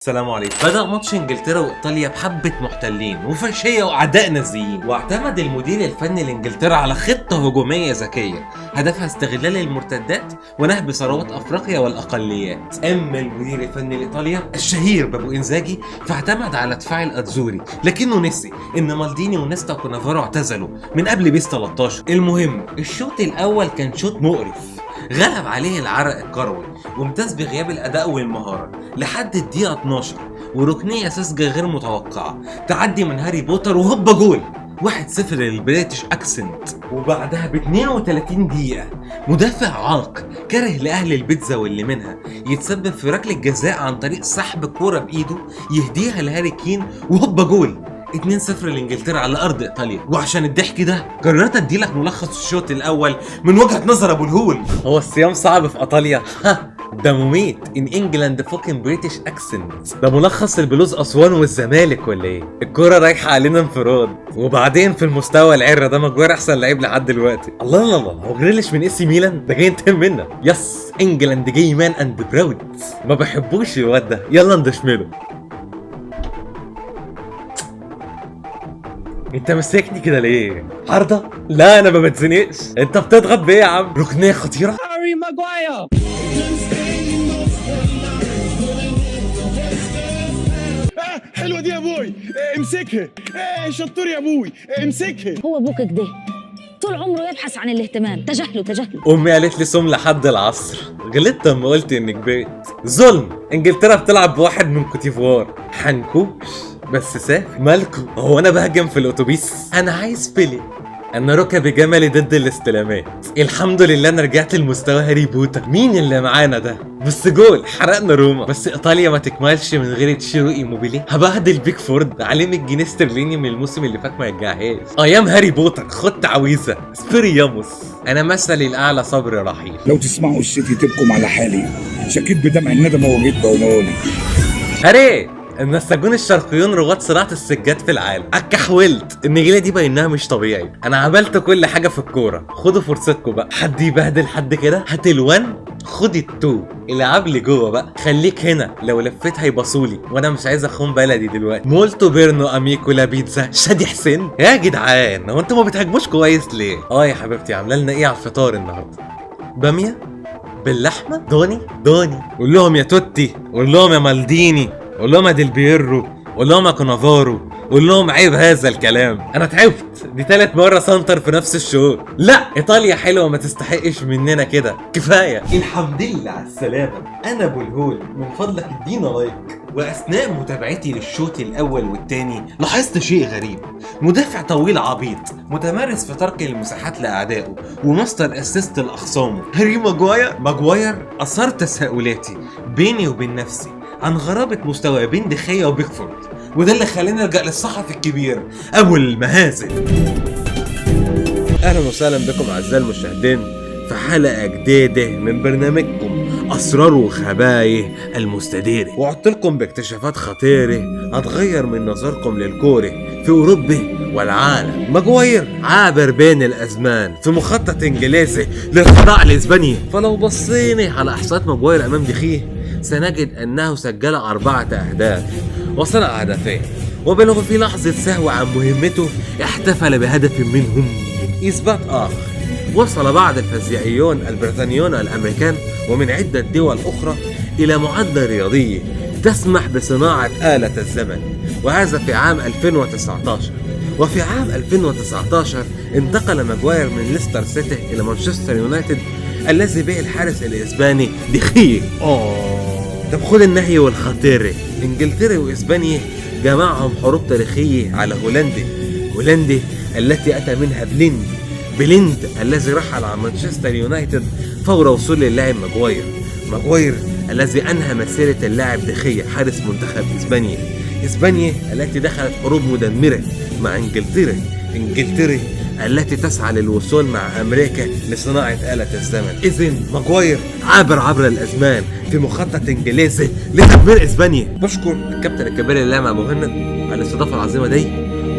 السلام عليكم. بدأ ماتش انجلترا وايطاليا بحبة محتلين وفاشية واعداء نازيين، واعتمد المدير الفني لانجلترا على خطة هجومية ذكية هدفها استغلال المرتدات ونهب ثروات افريقيا والاقليات. اما المدير الفني لايطاليا الشهير بابو انزاجي فاعتمد على دفاع الاتزوري، لكنه نسي ان مالديني ونيستا وكونافارو اعتزلوا من قبل بيس 13. المهم الشوط الاول كان شوط مقرف غلب عليه العرق الكروي وامتاز بغياب الاداء والمهاره لحد الدقيقه 12 وركنيه ساذجه غير متوقعه تعدي من هاري بوتر وهوبا جول 1-0 للبريتش اكسنت. وبعدها ب 32 دقيقه مدافع عاق كره لاهل البيتزا واللي منها يتسبب في ركله جزاء عن طريق سحب كوره بايده يهديها لهاري كين وهوبا جول 2-0 لانجلترا على ارض ايطاليا. وعشان الضحك ده قررت اديلك ملخص الشوط الاول من وجهة نظر ابو الهول. هو الصيام صعب في ايطاليا؟ ده مميت ان انجلاند فوكن بريتش اكسنت. ده ملخص البلوز اسوان والزمالك ولا ايه؟ الكوره رايحه علينا انفراد. وبعدين في المستوى العره ده ماجوير احسن لعيب لحد دلوقتي. الله الله الله، هو جريليش من سي ميلان ده جاي ينتقم منا. يس انجلاند جاي مان اند براود. ما بحبوش الواد ده، يلا ندشمله. انت ماسكني كده ليه؟ عارضة؟ لا انا ما بتزنقش. انت بتضغط بيه يا عم؟ ركنيه خطيره. هاري ماجواير حلوه دي يا ابوي، امسكها. شطور يا ابوي، امسكها. هو ابوك كده طول عمره يبحث عن الاهتمام. تجاهله. امي قالت لي صوم لحد العصر، غلطت اما قلت انك بيت. ظلم. انجلترا بتلعب بواحد من كوتيفوار حنكوش بس سافر. مالكو؟ هو انا بهجم في الاتوبيس؟ انا عايز فيلي. انا ركبي جملي ضد الاستلامات. الحمد لله انا رجعت لمستوى هاري بوتر. مين اللي معانا ده؟ بس جول حرقنا روما. بس ايطاليا ما تكملش من غير تشيرو ايموبيلي. هبهدل بيك فورد عليه 100 جنيه استرليني من الموسم اللي فات ما يرجعهاش. ايام هاري بوتر خد تعويذه سبيرياموس. انا مثلي الاعلى صبر رحيل. لو تسمعوا الشتي تبكم على حالي، شكيت بدمع الندم وجيت بونولي. هاري النساجون الشرقيون رغاة صناعة السجاد في العالم. حولت النجيلة دي بينها مش طبيعي. انا عملت كل حاجة في الكورة، خدوا فرصتكم بقى. حد يبهدل حد كده؟ هات الوان خد التو. العب لي جوه بقى، خليك هنا. لو لفيت هيبصولي وانا مش عايز اخون بلدي دلوقتي. مولتو بيرنو اميكو لا بيتزا شادي حسين. يا جدعان هو انتوا ما بتهاجموش كويس ليه؟ يا حبيبتي عامله لنا ايه على الفطار النهارده؟ باميه باللحمه. دوني قول لهم يا توتي، قول لهم يا مالديني، قول لهم يا ديل بيرو، قول لهم يا كونافارو، قول لهم عيب هذا الكلام. انا تعبت، دي تالت مرة سنتر في نفس الشوط. لا ايطاليا حلوة ما تستحقش مننا كده، كفاية. الحمد لله على السلامة. انا ابو الهول، من فضلك ادينا لايك. واثناء متابعتي للشوط الاول والتاني لاحظت شيء غريب. مدافع طويل عبيط متمارس في ترك المساحات لاعدائه وماستر اسيست لاخصامه. هاري ماجواير اثار تساؤلاتي بيني وبين نفسي عن غرابة مستوى بين دخية وبيكفورد، وده اللي خلينا نلجأ للصحفي الكبير أبو المهازل. أهلا وسهلا بكم أعزائي المشاهدين في حلقة جديدة من برنامجكم أسرار وخبايا المستديرة. وعدت لكم باكتشافات خطيرة هتغير من نظركم للكورة في أوروبا والعالم. ماجواير عابر بين الأزمان في مخطط إنجليزي للخضاع لإسبانيا. فلو بصينا على إحصاءات ماجواير أمام دخيه سنجد أنه سجل 4 أهداف وصنع هدفين، وبلغ في لحظة سهو عن مهمته احتفل بهدف منهم. إثبات آخر، وصل بعض الفيزيائيون البريطانيون والأمريكان ومن عدة دول أخرى إلى معادلة رياضية تسمح بصناعة آلة الزمن، وهذا في عام 2019. وفي عام 2019 انتقل ماجواير من ليستر سيتي إلى مانشستر يونايتد الذي به الحارس الإسباني دخيه. طب خد النهي والخطيرة. انجلترا واسبانيا جمعهم حروب تاريخية على هولندي التي اتى منها بليند الذي رحل عن مانشستر يونايتد فور وصول اللاعب ماجواير الذي انهى مسيرة اللاعب دخية حارس منتخب اسبانيا التي دخلت حروب مدمرة مع انجلترا التي تسعى للوصول مع أمريكا لصناعة آلة الزمن. إذن ماجواير عبر الأزمان في مخطط إنجليزي لتدمير إسبانيا. بشكر الكابتن الكبير اللامع مهند على الاستضافة العظيمة دي،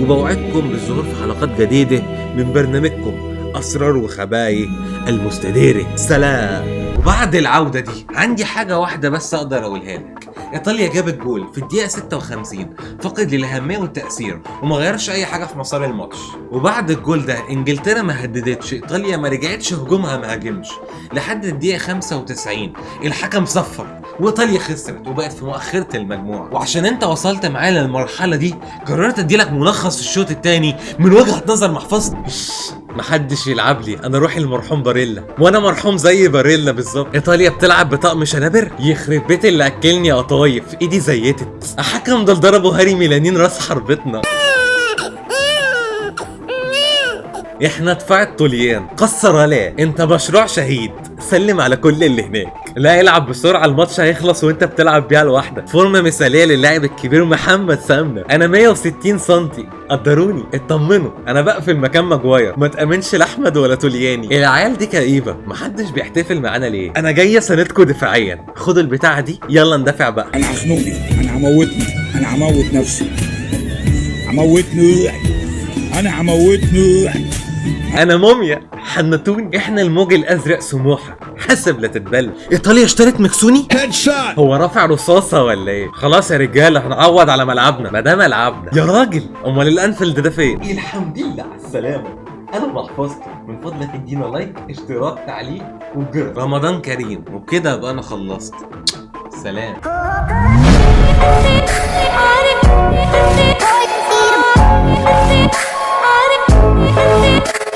وبوعدكم بالظهور في حلقات جديدة من برنامجكم أسرار وخبايا المستديرة. سلام. وبعد العودة دي عندي حاجة واحدة بس اقدر اقولها لك. ايطاليا جابت جول في الدقيقة 56 فقد للأهمية والتأثير وما غيرش اي حاجة في مسار الماتش. وبعد الجول ده انجلترا ما هددتش، ايطاليا ما رجعتش هجومها ما هاجمش لحد الدقيقة 95 الحكم صفر وايطاليا خسرت وبقت في مؤخرة المجموعة. وعشان انت وصلت معايا للمرحلة دي قررت اديلك ملخص الشوط الثاني من وجهة نظر محفظتي. محدش يلعب لي، انا روحي المرحوم باريلا وانا مرحوم زي باريلا بالظبط. ايطاليا بتلعب بطقم شنابر يخرب بيت اللي اكلني يا قطايف، ايدي زيتت. الحكم ده ضربه هاري ميلانين راس حربتنا. احنا دفاع الطليان كسر لا، انت مشروع شهيد، سلم على كل اللي هناك. لا العب بسرعه الماتش هيخلص وانت بتلعب بيها لوحدك. فورمه مثاليه للاعب الكبير محمد سمنه. انا 160 سنتي، قدروني اطمنوا، انا بقفل مكان ماجواير، ما تامنش لاحمد ولا تولياني. العيال دي كئيبه، محدش بيحتفل معانا ليه؟ انا جاي اساندكوا دفاعيا، خدوا البتاعه دي يلا ندافع بقى. انا هخنقني، انا هموتني، انا هموت نفسي، هموتني، انا هموتني. انا موميا حنتوني. احنا الموج الازرق سموحه، حسب لا تتبل. ايطاليا اشترت مكسوني، هيد شوت. هو رافع رصاصه ولا ايه؟ خلاص يا رجاله هنعوض على ملعبنا، ما ده ملعبنا يا راجل. امال الانفيلد ده فين؟ الحمد لله على السلامه. انا محفظتي، من فضلك ادينا لايك، اشتراك، تعليق والجرس. رمضان كريم. وبكده ابقى انا خلصت. سلام.